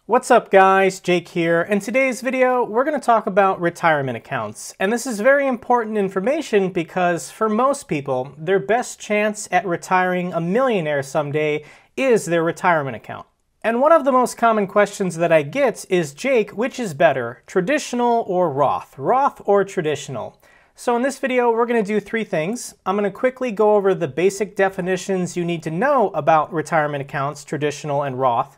What's up guys, Jake here. In today's video, we're going to talk about retirement accounts. And this is very important information because for most people, their best chance at retiring a millionaire someday is their retirement account. And one of the most common questions that I get is, Jake, which is better, traditional or Roth? Roth or traditional? So in this video, we're going to do three things. I'm going to quickly go over the basic definitions you need to know about retirement accounts, traditional and Roth.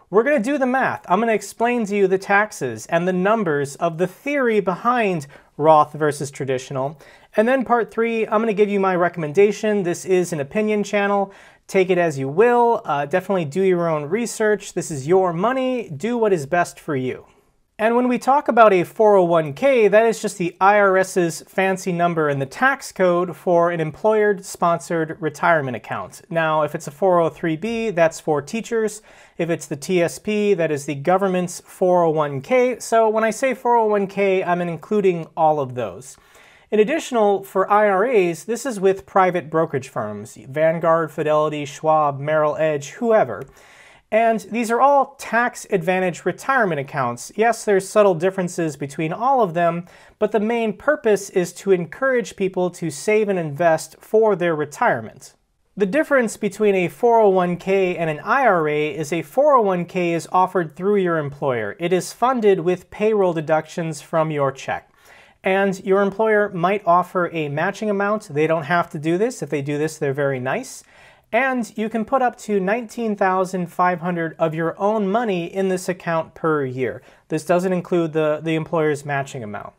We're going to do the math. I'm going to explain to you the taxes and the numbers of the theory behind Roth versus traditional. And then part three, I'm going to give you my recommendation. This is an opinion channel. Take it as you will. Definitely do your own research. This is your money. Do what is best for you. And when we talk about a 401k, that is just the IRS's fancy number in the tax code for an employer-sponsored retirement account. Now, if it's a 403b, that's for teachers. If it's the TSP, that is the government's 401k. So when I say 401k, I'm including all of those. In addition, for IRAs, this is with private brokerage firms, Vanguard, Fidelity, Schwab, Merrill Edge, whoever. And these are all tax advantage retirement accounts. Yes, there's subtle differences between all of them, but the main purpose is to encourage people to save and invest for their retirement. The difference between a 401k and an IRA is a 401k is offered through your employer. It is funded with payroll deductions from your check. And your employer might offer a matching amount. They don't have to do this. If they do this, they're very nice. And you can put up to $19,500 of your own money in this account per year. This doesn't include the employer's matching amount.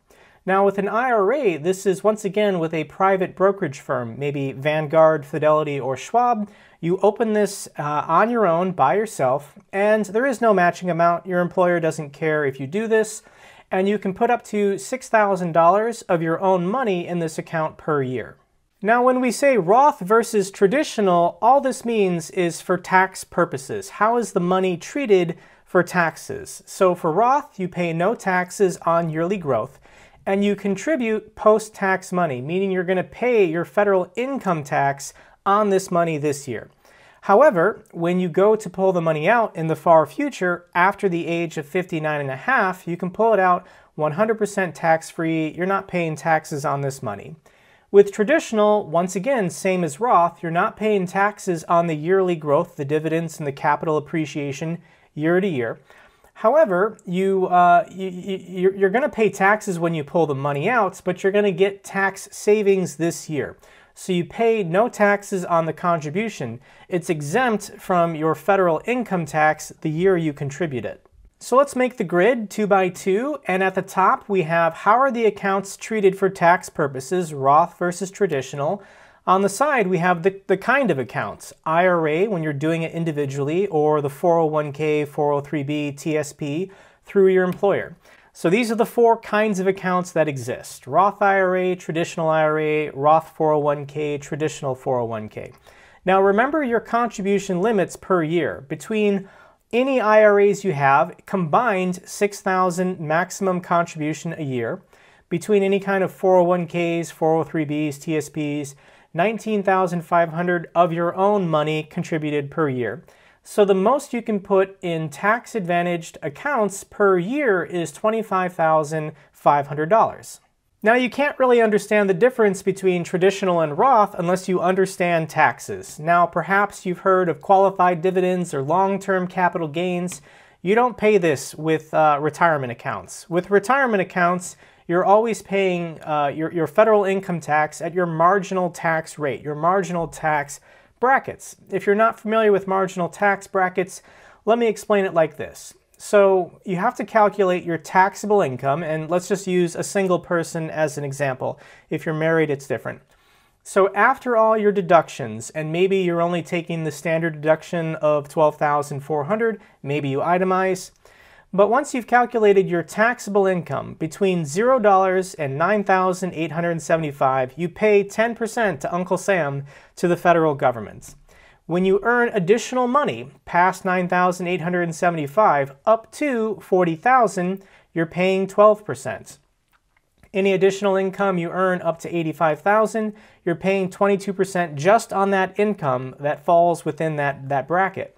Now with an IRA, this is once again with a private brokerage firm, maybe Vanguard, Fidelity, or Schwab. You open this on your own by yourself, and there is no matching amount. Your employer doesn't care if you do this, and you can put up to $6,000 of your own money in this account per year. Now, when we say Roth versus traditional, all this means is for tax purposes. How is the money treated for taxes? So for Roth, you pay no taxes on yearly growth, and you contribute post-tax money, meaning you're going to pay your federal income tax on this money this year. However, when you go to pull the money out in the far future, after the age of 59 and a half, you can pull it out 100% tax-free. You're not paying taxes on this money. With traditional, once again, same as Roth, you're not paying taxes on the yearly growth, the dividends and the capital appreciation year to year. However, you're going to pay taxes when you pull the money out, but you're going to get tax savings this year. So you pay no taxes on the contribution. It's exempt from your federal income tax the year you contribute it. So let's make the grid 2 by 2, and at the top we have how are the accounts treated for tax purposes, Roth versus traditional. On the side we have the kind of accounts, IRA when you're doing it individually, or the 401k, 403b, TSP through your employer. So these are the four kinds of accounts that exist: Roth IRA, traditional IRA, Roth 401k, traditional 401k. Now remember your contribution limits per year. Between any IRAs you have, combined $6,000 maximum contribution a year. Between any kind of 401ks, 403bs, TSPs, $19,500 of your own money contributed per year. So the most you can put in tax-advantaged accounts per year is $25,500. Now you can't really understand the difference between traditional and Roth unless you understand taxes. Now perhaps you've heard of qualified dividends or long-term capital gains. You don't pay this with retirement accounts. With retirement accounts, you're always paying your federal income tax at your marginal tax rate, your marginal tax brackets. If you're not familiar with marginal tax brackets, let me explain it like this. So you have to calculate your taxable income, and let's just use a single person as an example. If you're married, it's different. So after all your deductions, and maybe you're only taking the standard deduction of $12,400, maybe you itemize, but once you've calculated your taxable income between $0 and $9,875, you pay 10% to Uncle Sam to the federal government. When you earn additional money past $9,875 up to $40,000, you're paying 12%. Any additional income you earn up to $85,000, you're paying 22% just on that income that falls within that bracket.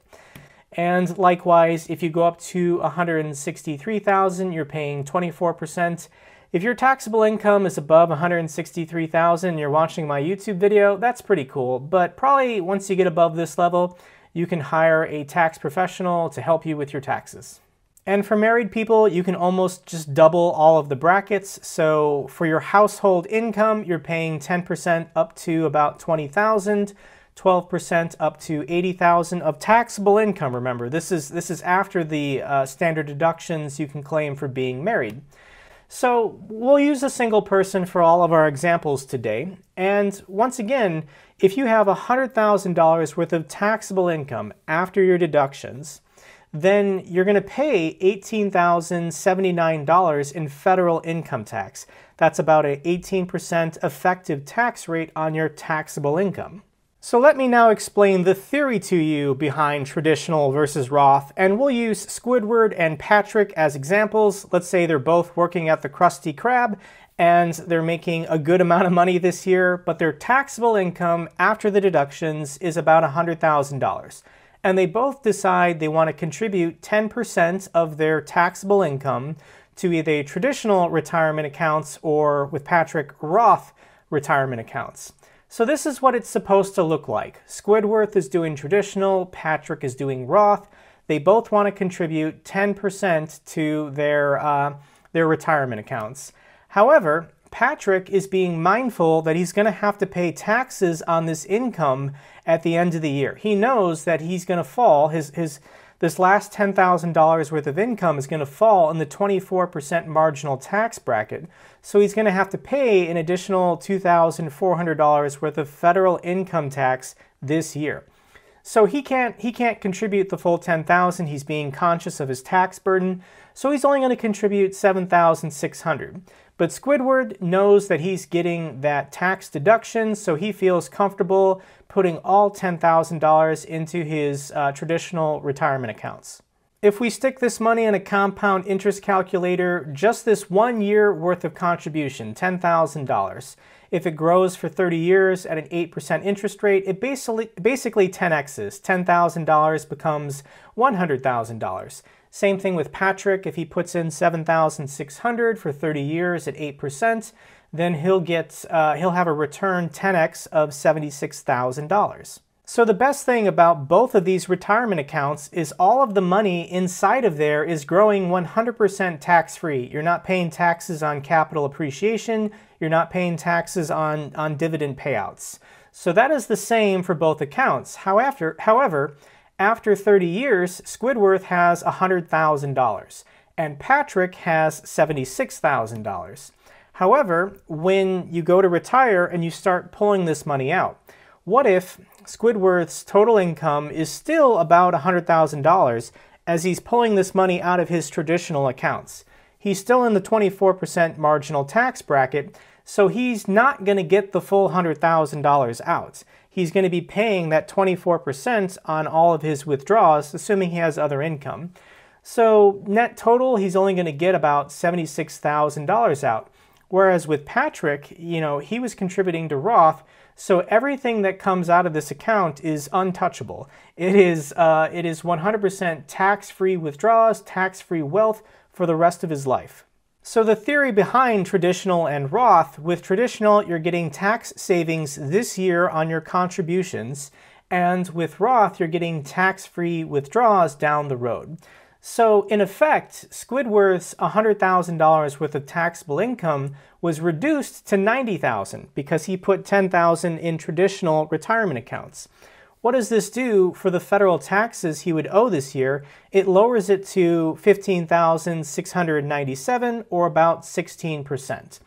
And likewise, if you go up to 163,000, you're paying 24%. If your taxable income is above 163,000, you're watching my YouTube video, that's pretty cool. But probably once you get above this level, you can hire a tax professional to help you with your taxes. And for married people, you can almost just double all of the brackets. So for your household income, you're paying 10% up to about 20,000, 12% up to 80,000 of taxable income. Remember, this is after the standard deductions you can claim for being married. So we'll use a single person for all of our examples today. And once again, if you have $100,000 worth of taxable income after your deductions, then you're going to pay $18,079 in federal income tax. That's about an 18% effective tax rate on your taxable income. So let me now explain the theory to you behind traditional versus Roth, and we'll use Squidward and Patrick as examples. Let's say they're both working at the Krusty Krab and they're making a good amount of money this year, but their taxable income after the deductions is about $100,000. And they both decide they want to contribute 10% of their taxable income to either traditional retirement accounts or, with Patrick, Roth retirement accounts. So this is what it's supposed to look like. Squidward is doing traditional, Patrick is doing Roth. They both want to contribute 10% to their retirement accounts. However, Patrick is being mindful that he's going to have to pay taxes on this income at the end of the year. He knows that he's going to fall, this last $10,000 worth of income is going to fall in the 24% marginal tax bracket. So he's going to have to pay an additional $2,400 worth of federal income tax this year. So he can't contribute the full $10,000. He's being conscious of his tax burden. So he's only going to contribute $7,600. But Squidward knows that he's getting that tax deduction, so he feels comfortable putting all $10,000 into his traditional retirement accounts. If we stick this money in a compound interest calculator, just this 1 year worth of contribution, $10,000, if it grows for 30 years at an 8% interest rate, it basically 10x's. $10,000 becomes $100,000. Same thing with Patrick. If he puts in $7,600 for 30 years at 8%, then he'll have a return 10x of $76,000. So the best thing about both of these retirement accounts is all of the money inside of there is growing 100% tax-free. You're not paying taxes on capital appreciation. You're not paying taxes on dividend payouts. So that is the same for both accounts. However, after 30 years, Squidward has $100,000 and Patrick has $76,000. However, when you go to retire and you start pulling this money out, what if Squidward's total income is still about $100,000 as he's pulling this money out of his traditional accounts? He's still in the 24% marginal tax bracket, so he's not going to get the full $100,000 out. He's going to be paying that 24% on all of his withdrawals, assuming he has other income. So net total, he's only going to get about $76,000 out. Whereas with Patrick, he was contributing to Roth, so everything that comes out of this account is untouchable. It is 100% tax-free withdrawals, tax-free wealth for the rest of his life. So the theory behind traditional and Roth, with traditional, you're getting tax savings this year on your contributions, and with Roth, you're getting tax-free withdrawals down the road. So in effect, Squidward's $100,000 worth of taxable income was reduced to $90,000 because he put $10,000 in traditional retirement accounts. What does this do for the federal taxes he would owe this year? It lowers it to $15,697, or about 16%.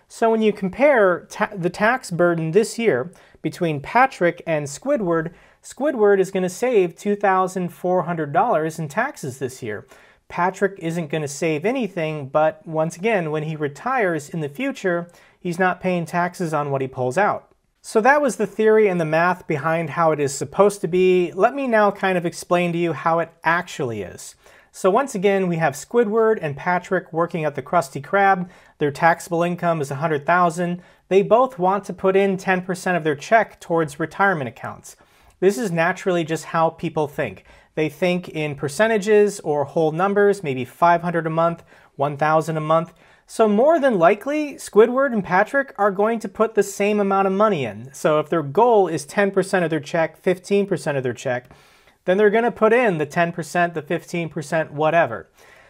So when you compare the tax burden this year between Patrick and Squidward, Squidward is going to save $2,400 in taxes this year. Patrick isn't going to save anything, but once again, when he retires in the future, he's not paying taxes on what he pulls out. So that was the theory and the math behind how it is supposed to be. Let me now kind of explain to you how it actually is. So once again, we have Squidward and Patrick working at the Krusty Krab. Their taxable income is $100,000. They both want to put in 10% of their check towards retirement accounts. This is naturally just how people think. They think in percentages or whole numbers, maybe 500 a month, 1,000 a month. So more than likely, Squidward and Patrick are going to put the same amount of money in. So if their goal is 10% of their check, 15% of their check, then they're going to put in the 10%, the 15%, whatever.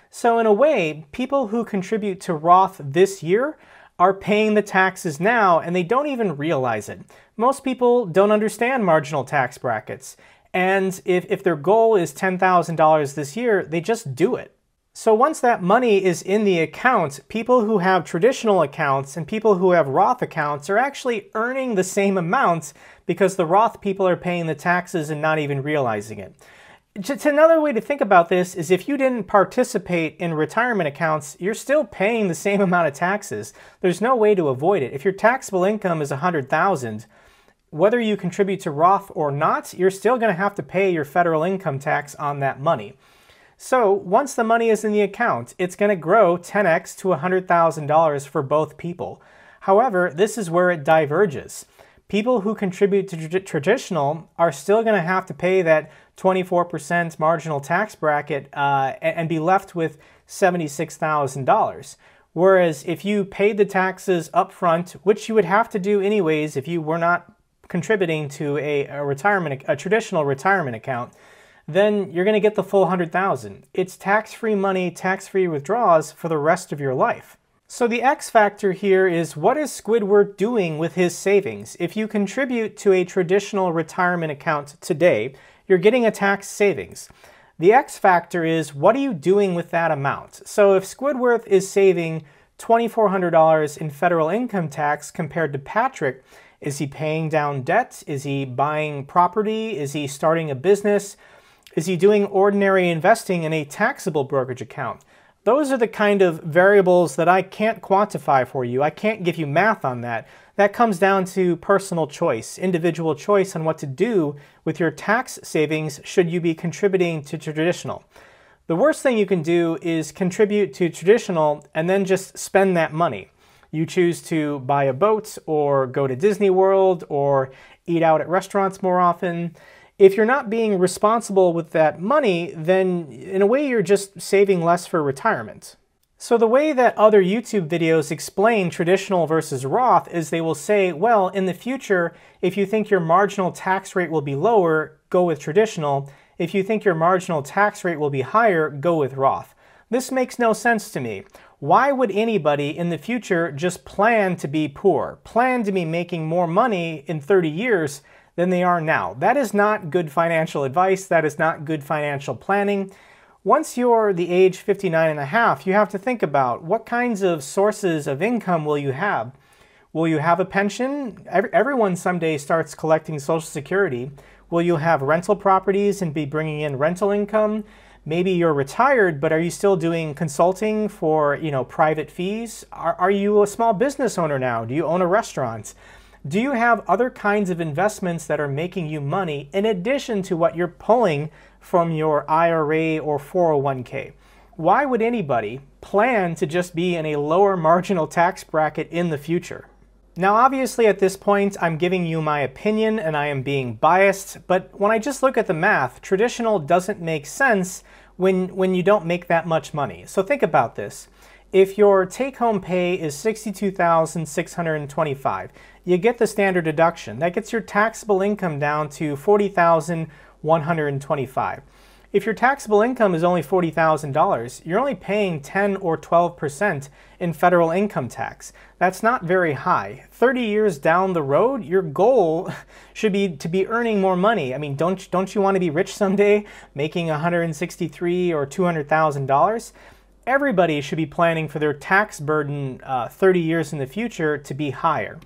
So in a way, people who contribute to Roth this year are paying the taxes now, and they don't even realize it. Most people don't understand marginal tax brackets. And if their goal is $10,000 this year, they just do it. So once that money is in the account, people who have traditional accounts and people who have Roth accounts are actually earning the same amount because the Roth people are paying the taxes and not even realizing it. Just another way to think about this is if you didn't participate in retirement accounts, you're still paying the same amount of taxes. There's no way to avoid it. If your taxable income is $100,000, whether you contribute to Roth or not, you're still going to have to pay your federal income tax on that money. So once the money is in the account, it's going to grow 10x to $100,000 for both people. However, this is where it diverges. People who contribute to traditional are still going to have to pay that 24% marginal tax bracket and be left with $76,000. Whereas if you paid the taxes up front, which you would have to do anyways if you were not contributing to a traditional retirement account, then you're going to get the full $100,000. It's tax-free money, tax-free withdrawals for the rest of your life. So the X factor here is, what is Squidward doing with his savings? If you contribute to a traditional retirement account today, you're getting a tax savings. The X factor is, what are you doing with that amount? So if Squidward is saving $2,400 in federal income tax compared to Patrick, is he paying down debt? Is he buying property? Is he starting a business? Is he doing ordinary investing in a taxable brokerage account? Those are the kind of variables that I can't quantify for you. I can't give you math on that. That comes down to personal choice, individual choice on what to do with your tax savings should you be contributing to traditional. The worst thing you can do is contribute to traditional and then just spend that money. You choose to buy a boat or go to Disney World or eat out at restaurants more often. If you're not being responsible with that money, then in a way you're just saving less for retirement. So the way that other YouTube videos explain traditional versus Roth is they will say, well, in the future, if you think your marginal tax rate will be lower, go with traditional. If you think your marginal tax rate will be higher, go with Roth. This makes no sense to me. Why would anybody in the future just plan to be poor, plan to be making more money in 30 years than they are now? That is not good financial advice. That is not good financial planning. Once you're the age 59 and a half, you have to think about what kinds of sources of income will you have. Will you have a pension? Everyone someday starts collecting Social Security. Will you have rental properties and be bringing in rental income? Maybe you're retired, but are you still doing consulting for, private fees? Are you a small business owner now? Do you own a restaurant? Do you have other kinds of investments that are making you money in addition to what you're pulling from your IRA or 401k? Why would anybody plan to just be in a lower marginal tax bracket in the future? Now, obviously at this point, I'm giving you my opinion and I am being biased, but when I just look at the math, traditional doesn't make sense when you don't make that much money. So think about this. If your take-home pay is $62,625, you get the standard deduction. That gets your taxable income down to $40,125. If your taxable income is only $40,000, you're only paying 10 or 12% in federal income tax. That's not very high. 30 years down the road, your goal should be to be earning more money. I mean, don't you want to be rich someday, making $163,000 or $200,000? Everybody should be planning for their tax burden 30 years in the future to be higher.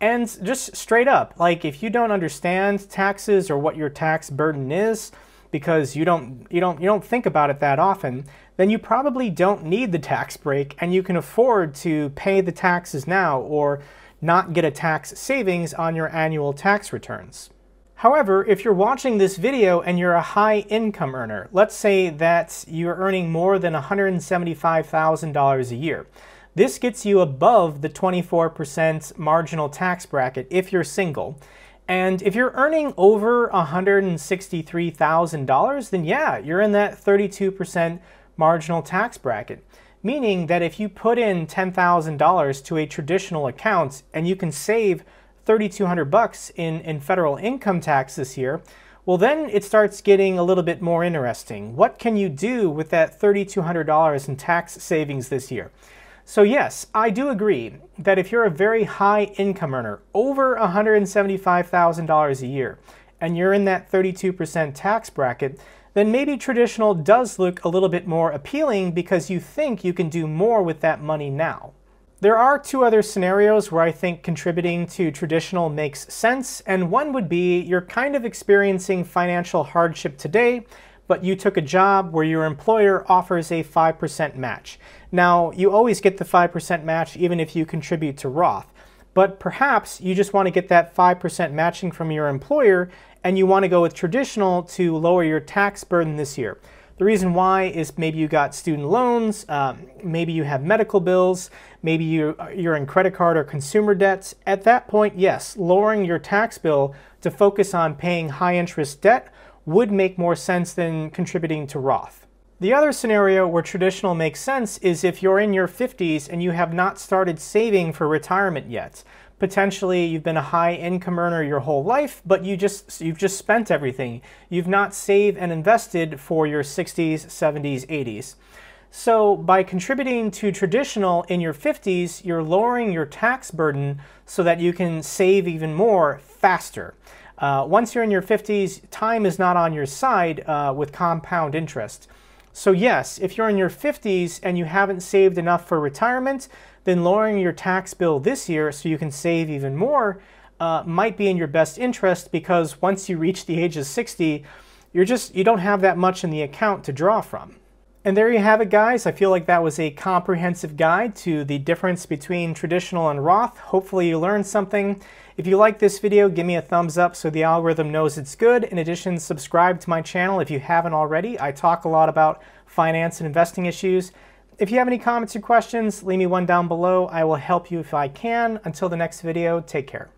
And just straight up, like if you don't understand taxes or what your tax burden is, because you don't think about it that often, then you probably don't need the tax break and you can afford to pay the taxes now or not get a tax savings on your annual tax returns. However, if you're watching this video and you're a high income earner, let's say that you're earning more than $175,000 a year, this gets you above the 24% marginal tax bracket if you're single. And if you're earning over $163,000, then yeah, you're in that 32% marginal tax bracket. Meaning that if you put in $10,000 to a traditional account and you can save $3,200 in federal income tax this year, well then it starts getting a little bit more interesting. What can you do with that $3,200 in tax savings this year? So yes, I do agree that if you're a very high income earner, over $175,000 a year, and you're in that 32% tax bracket, then maybe traditional does look a little bit more appealing because you think you can do more with that money now. There are two other scenarios where I think contributing to traditional makes sense, and one would be you're kind of experiencing financial hardship today, but you took a job where your employer offers a 5% match. Now, you always get the 5% match even if you contribute to Roth, but perhaps you just want to get that 5% matching from your employer and you want to go with traditional to lower your tax burden this year. The reason why is maybe you got student loans, maybe you have medical bills, maybe you're in credit card or consumer debts. At that point, yes, lowering your tax bill to focus on paying high interest debt would make more sense than contributing to Roth. The other scenario where traditional makes sense is if you're in your 50s and you have not started saving for retirement yet. Potentially you've been a high income earner your whole life, but you've just spent everything. You've not saved and invested for your 60s, 70s, 80s. So by contributing to traditional in your 50s, you're lowering your tax burden so that you can save even more faster. Once you're in your 50s, time is not on your side with compound interest. So yes, if you're in your 50s and you haven't saved enough for retirement, then lowering your tax bill this year so you can save even more might be in your best interest, because once you reach the age of 60, you don't have that much in the account to draw from. And there you have it, guys. I feel like that was a comprehensive guide to the difference between traditional and Roth. Hopefully you learned something. If you like this video, give me a thumbs up so the algorithm knows it's good. In addition, subscribe to my channel if you haven't already. I talk a lot about finance and investing issues. If you have any comments or questions, leave me one down below. I will help you if I can. Until the next video, take care.